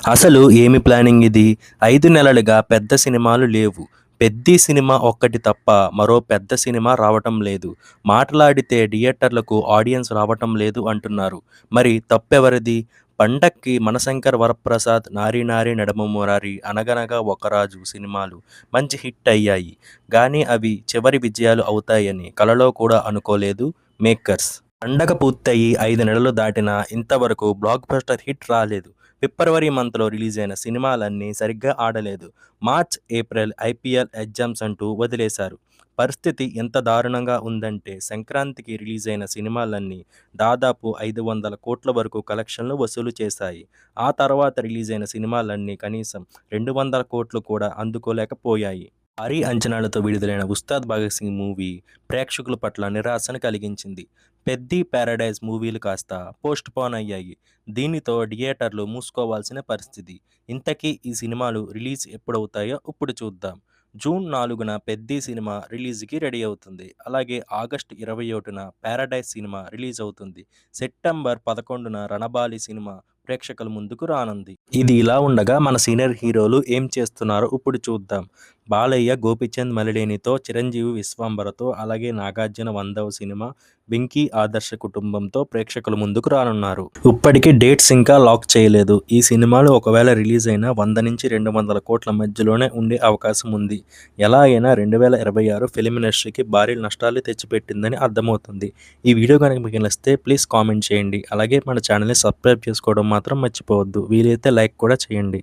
అసలు ఏమి ప్లానింగ్ ఇది? 5 నెలలుగా పెద్ద సినిమాలు లేవు. 'పెద్ది' సినిమా ఒక్కటి తప్ప మరో పెద్ద సినిమా రావటం లేదు. మాటలాడితే థియేటర్లకు ఆడియన్స్ రావటం లేదు అంటున్నారు. మరి తప్పెవరిది? పండక్కి 'మనశంకర వరప్రసాద్', 'నారి నారి నడుమ మురారి', 'అనగనగా ఒకరాజు' సినిమాలు మంచి హిట్ అయ్యాయి. గానీ అవి చివరి విజయాలు అవుతాయని కలలో కూడా అనుకోలేదు మేకర్స్. పండగ పూర్తయి 5 నెలలు దాటినా ఇంతవరకు బ్లాక్ బస్టర్ హిట్ రాలేదు. ఫిబ్రవరి మంత్లో రిలీజైన సినిమాలన్నీ సరిగ్గా ఆడలేదు. మార్చ్, ఏప్రిల్ ఐపీఎల్ ఎగ్జామ్స్ అంటూ వదిలేశారు. పరిస్థితి ఎంత దారుణంగా ఉందంటే సంక్రాంతికి రిలీజైన సినిమాలన్నీ దాదాపు 500 కోట్ల వరకు కలెక్షన్లు వసూలు చేశాయి. ఆ తర్వాత రిలీజైన సినిమాలన్నీ కనీసం 200 కోట్లు కూడా అందుకోలేకపోయాయి. భారీ అంచనాలతో విడుదలైన 'ఉస్తాద్ భగత్ సింగ్' మూవీ ప్రేక్షకుల పట్ల నిరాశను కలిగించింది. 'పెద్ది', 'పారడైజ్' మూవీలు కాస్త పోస్ట్ పోన్ అయ్యాయి. దీనితో థియేటర్లు మూసుకోవాల్సిన పరిస్థితి. ఇంతకీ ఈ సినిమాలు రిలీజ్ ఎప్పుడవుతాయో ఇప్పుడు చూద్దాం. జూన్ 4న 'పెద్ది' సినిమా రిలీజ్‌కి రెడీ అవుతుంది. అలాగే ఆగస్టు 21న 'పారడైజ్' సినిమా రిలీజ్ అవుతుంది. సెప్టెంబర్ 11న 'రణబాలి' సినిమా ప్రేక్షకుల ముందుకు రానుంది. ఇది ఇలా ఉండగా మన సీనియర్ హీరోలు ఏం చేస్తున్నారో ఇప్పుడు చూద్దాం. బాలయ్య 'గోపీచంద్ మలినేని'తో, చిరంజీవి 'విశ్వంబర'తో, అలాగే నాగార్జున 100వ సినిమా 'వెంకీ ఆదర్శ కుటుంబంతో ప్రేక్షకుల ముందుకు రానున్నారు. ఇప్పటికీ డేట్స్ ఇంకా లాక్ చేయలేదు. ఈ సినిమాలు ఒకవేళ రిలీజ్ అయినా 100-200 కోట్ల మధ్యలోనే ఉండే అవకాశం ఉంది. ఎలా అయినా 2026 ఫిల్మ్ ఇండస్ట్రీకి భారీ నష్టాలు తెచ్చిపెట్టిందని అర్థమవుతుంది. ఈ వీడియో కనుక మీకు నచ్చితే ప్లీజ్ కామెంట్ చేయండి. అలాగే మన ఛానల్ని సబ్స్క్రైబ్ చేసుకోవడం మాత్రం మర్చిపోవద్దు. వీలైతే లైక్ కూడా చేయండి.